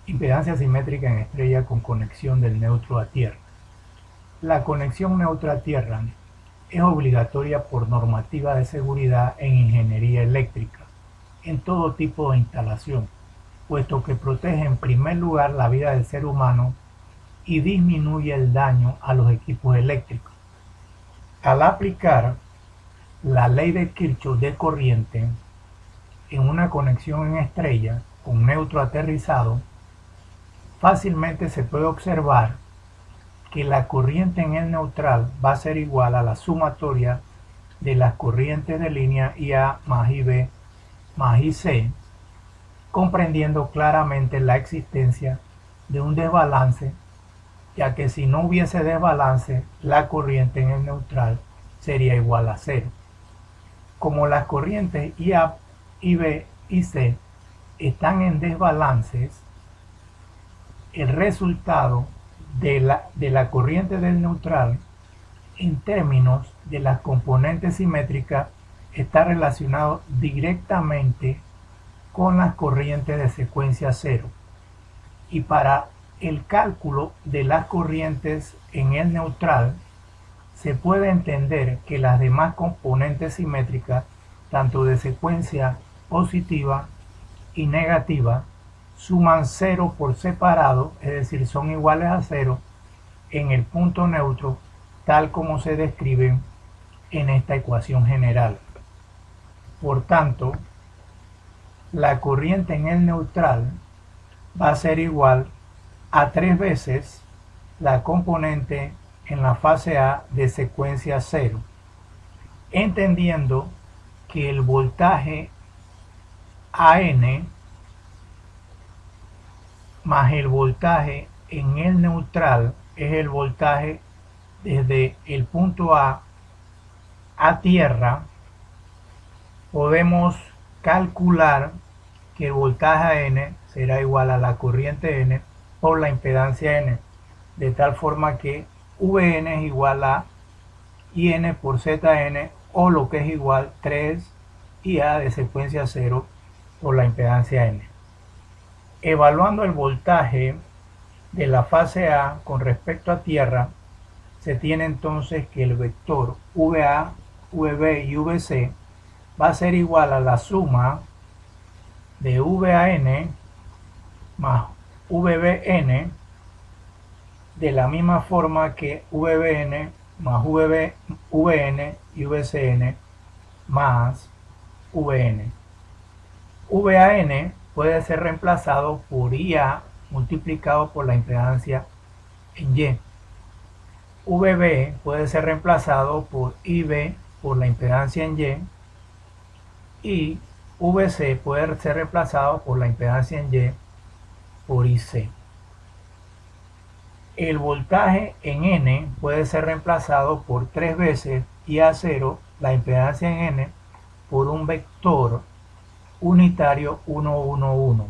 Impedancia simétrica en estrella con conexión del neutro a tierra. La conexión neutro a tierra es obligatoria por normativa de seguridad en ingeniería eléctrica, en todo tipo de instalación, puesto que protege en primer lugar la vida del ser humano y disminuye el daño a los equipos eléctricos. Al aplicar la ley de Kirchhoff de corriente en una conexión en estrella con neutro aterrizado, fácilmente se puede observar que la corriente en el neutral va a ser igual a la sumatoria de las corrientes de línea IA más IB más IC, comprendiendo claramente la existencia de un desbalance, ya que si no hubiese desbalance, la corriente en el neutral sería igual a cero. Como las corrientes IA, IB y C están en desbalances, el resultado de la corriente del neutral en términos de las componentes simétricas está relacionado directamente con las corrientes de secuencia cero. Y para el cálculo de las corrientes en el neutral, se puede entender que las demás componentes simétricas, tanto de secuencia positiva y negativa, suman cero por separado, es decir, son iguales a cero en el punto neutro, tal como se describen en esta ecuación general. Por tanto, la corriente en el neutral va a ser igual a 3 veces la componente en la fase A de secuencia cero, entendiendo que el voltaje AN más el voltaje en el neutral es el voltaje desde el punto A tierra. Podemos calcular que el voltaje N será igual a la corriente N por la impedancia N, de tal forma que Vn es igual a IN por Zn, o lo que es igual 3 IA de secuencia 0 por la impedancia N. Evaluando el voltaje de la fase A con respecto a tierra, se tiene entonces que el vector VA, VB y VC va a ser igual a la suma de VAN más VBN, de la misma forma que VBN más VN y VCN más VN. VAN puede ser reemplazado por IA multiplicado por la impedancia en Y. VB puede ser reemplazado por IB por la impedancia en Y VC puede ser reemplazado por la impedancia en Y por IC. El voltaje en N puede ser reemplazado por 3 veces IA0, la impedancia en N, por un vector unitario 111.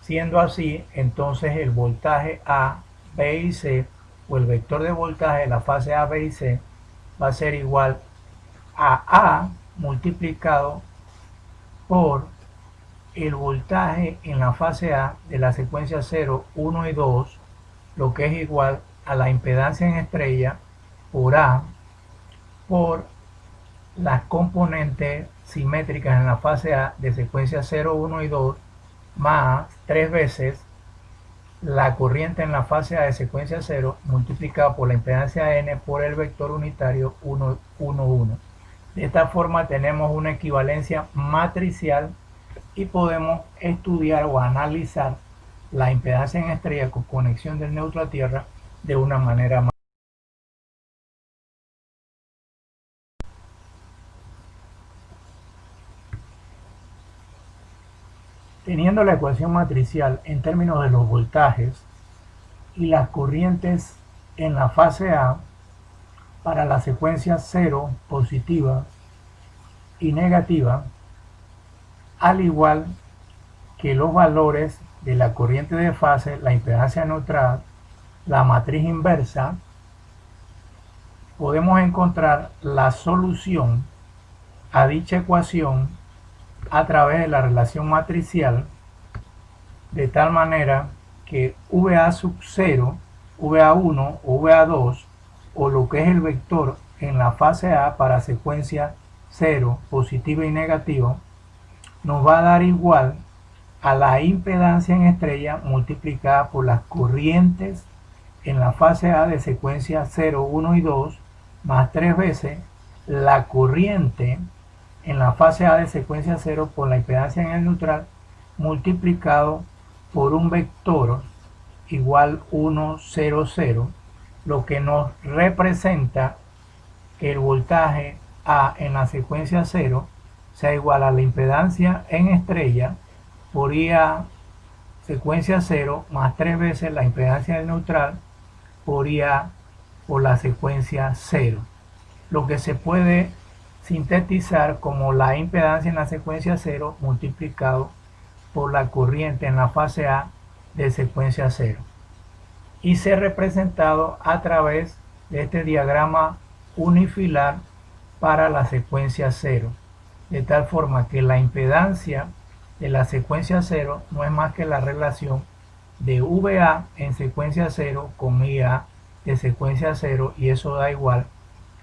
Siendo así, entonces el voltaje A, B y C, o el vector de voltaje de la fase A, B y C, va a ser igual a A multiplicado por el voltaje en la fase A de la secuencia 0, 1 y 2, lo que es igual a la impedancia en estrella por A por las componentes simétricas en la fase A de secuencia 0, 1 y 2 más 3 veces la corriente en la fase A de secuencia 0 multiplicado por la impedancia N por el vector unitario 1, 1, 1. De esta forma tenemos una equivalencia matricial y podemos estudiar o analizar la impedancia en estrella con conexión del neutro a tierra de una manera más. Teniendo la ecuación matricial en términos de los voltajes y las corrientes en la fase A para la secuencia 0 positiva y negativa, al igual que los valores de la corriente de fase, la impedancia neutral, la matriz inversa, podemos encontrar la solución a dicha ecuación a través de la relación matricial de tal manera que VA sub 0, VA1 o VA2, o lo que es el vector en la fase A para secuencia 0, positiva y negativa, nos va a dar igual a la impedancia en estrella multiplicada por las corrientes en la fase A de secuencia 0, 1 y 2, más 3 veces la corriente en la fase A de secuencia 0 por la impedancia en el neutral, multiplicado por un vector igual 1, 0, 0, lo que nos representa que el voltaje A en la secuencia 0 sea igual a la impedancia en estrella por IA secuencia 0 más 3 veces la impedancia del neutral por IA por la secuencia 0, lo que se puede sintetizar como la impedancia en la secuencia 0 multiplicado por la corriente en la fase A de secuencia 0, y ser representado a través de este diagrama unifilar para la secuencia 0, de tal forma que la impedancia de la secuencia 0 no es más que la relación de VA en secuencia 0 con IA de secuencia 0, y eso da igual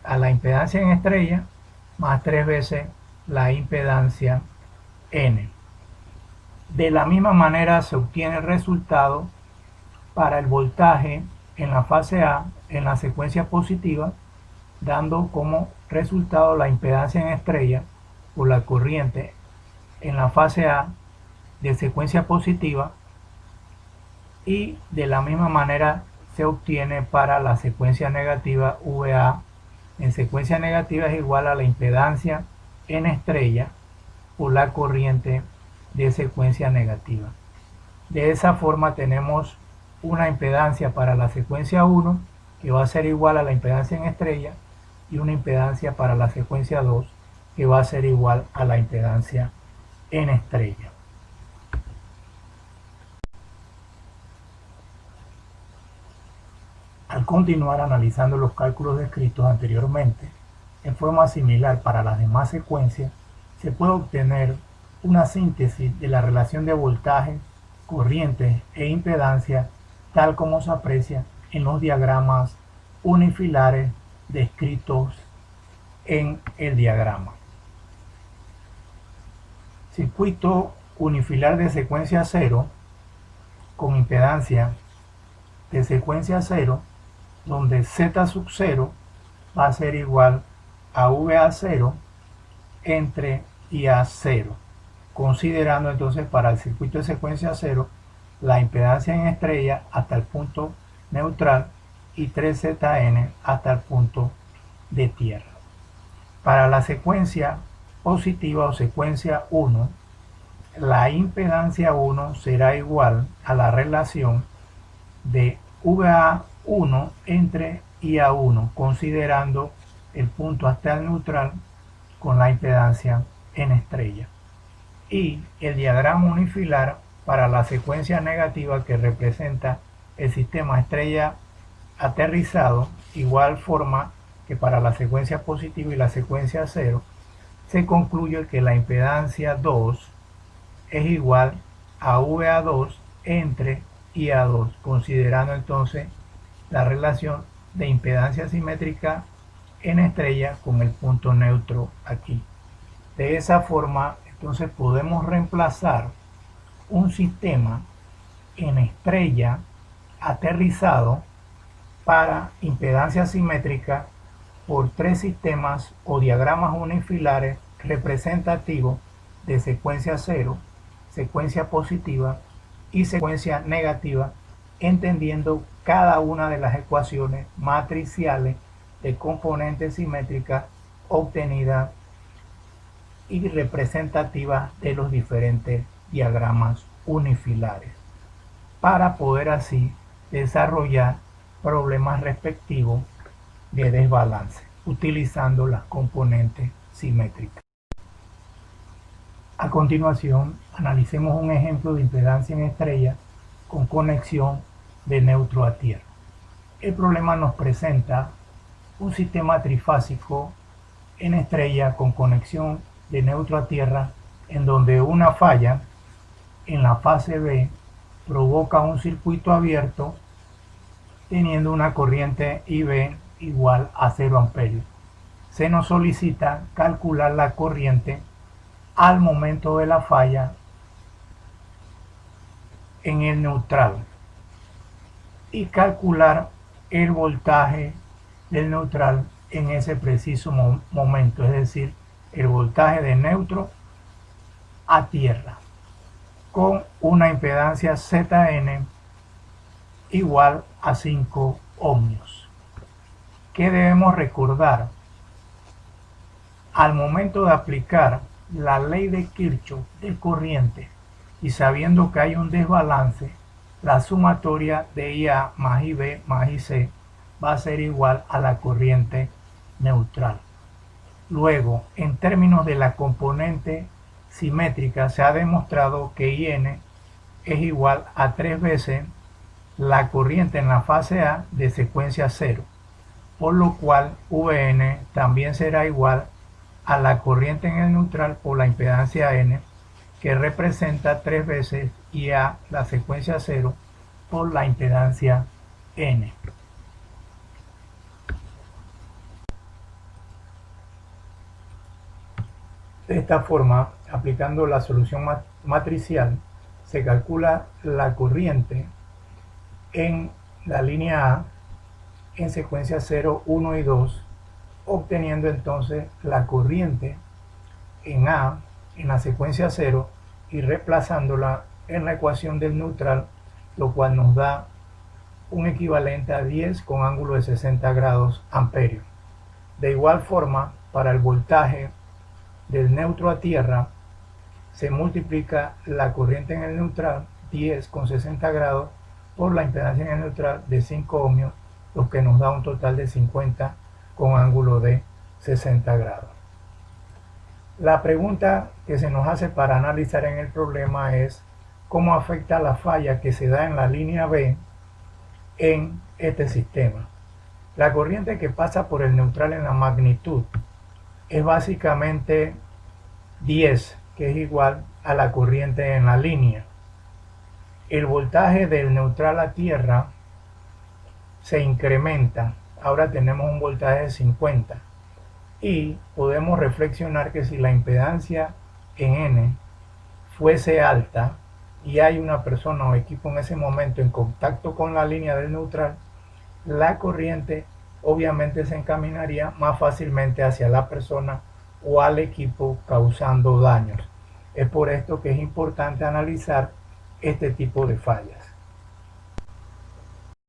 a la impedancia en estrella más 3 veces la impedancia N. De la misma manera se obtiene el resultado para el voltaje en la fase A en la secuencia positiva, dando como resultado la impedancia en estrella por la corriente en la fase A de secuencia positiva, y de la misma manera se obtiene para la secuencia negativa. VA en secuencia negativa es igual a la impedancia en estrella por la corriente de secuencia negativa. De esa forma tenemos una impedancia para la secuencia 1 que va a ser igual a la impedancia en estrella, y una impedancia para la secuencia 2 que va a ser igual a la impedancia en estrella. Al continuar analizando los cálculos descritos anteriormente, en forma similar para las demás secuencias, se puede obtener una síntesis de la relación de voltaje, corrientes e impedancia, tal como se aprecia en los diagramas unifilares descritos en el diagrama. Circuito unifilar de secuencia 0 con impedancia de secuencia 0, donde Z sub 0 va a ser igual a VA0 entre IA0, considerando entonces para el circuito de secuencia 0 la impedancia en estrella hasta el punto neutral y 3ZN hasta el punto de tierra. Para la secuencia positiva o secuencia 1, la impedancia 1 será igual a la relación de VA1 entre IA1, considerando el punto hasta el neutral con la impedancia en estrella. Y el diagrama unifilar para la secuencia negativa, que representa el sistema estrella aterrizado, igual forma que para la secuencia positiva y la secuencia 0, se concluye que la impedancia 2 es igual a VA2 entre IA2, considerando entonces la relación de impedancia simétrica en estrella con el punto neutro aquí. De esa forma, entonces podemos reemplazar un sistema en estrella aterrizado para impedancia simétrica por tres sistemas o diagramas unifilares representativos de secuencia 0, secuencia positiva y secuencia negativa, entendiendo cada una de las ecuaciones matriciales de componentes simétricas obtenidas y representativas de los diferentes diagramas unifilares, para poder así desarrollar problemas respectivos de desbalance utilizando las componentes simétricas. A continuación, analicemos un ejemplo de impedancia en estrella con conexión de neutro a tierra. El problema nos presenta un sistema trifásico en estrella con conexión de neutro a tierra, en donde una falla en la fase B provoca un circuito abierto teniendo una corriente IB igual a 0 amperios. Se nos solicita calcular la corriente al momento de la falla en el neutral y calcular el voltaje del neutral en ese preciso momento, es decir, el voltaje de neutro a tierra con una impedancia ZN igual a 5 ohmios. ¿Qué debemos recordar? Al momento de aplicar la ley de Kirchhoff de corriente y sabiendo que hay un desbalance, la sumatoria de IA más IB más IC va a ser igual a la corriente neutral. Luego, en términos de la componente simétrica, se ha demostrado que IN es igual a 3 veces la corriente en la fase A de secuencia 0, por lo cual Vn también será igual a la corriente en el neutral por la impedancia N, que representa 3 veces IA la secuencia 0 por la impedancia N. De esta forma, aplicando la solución matricial, se calcula la corriente en la línea A en secuencia 0, 1 y 2, obteniendo entonces la corriente en A en la secuencia 0 y reemplazándola en la ecuación del neutral, lo cual nos da un equivalente a 10 con ángulo de 60 grados amperios. De igual forma, para el voltaje del neutro a tierra, se multiplica la corriente en el neutral, 10 con 60 grados, por la impedancia en el neutral de 5 ohmios, lo que nos da un total de 50 con ángulo de 60 grados. La pregunta que se nos hace para analizar en el problema es cómo afecta la falla que se da en la línea B en este sistema. La corriente que pasa por el neutral en la magnitud es básicamente 10, que es igual a la corriente en la línea. El voltaje del neutral a tierra se incrementa. Ahora tenemos un voltaje de 50 y podemos reflexionar que si la impedancia en N fuese alta y hay una persona o equipo en ese momento en contacto con la línea del neutral, la corriente obviamente se encaminaría más fácilmente hacia la persona o al equipo, causando daños. Es por esto que es importante analizar este tipo de fallas.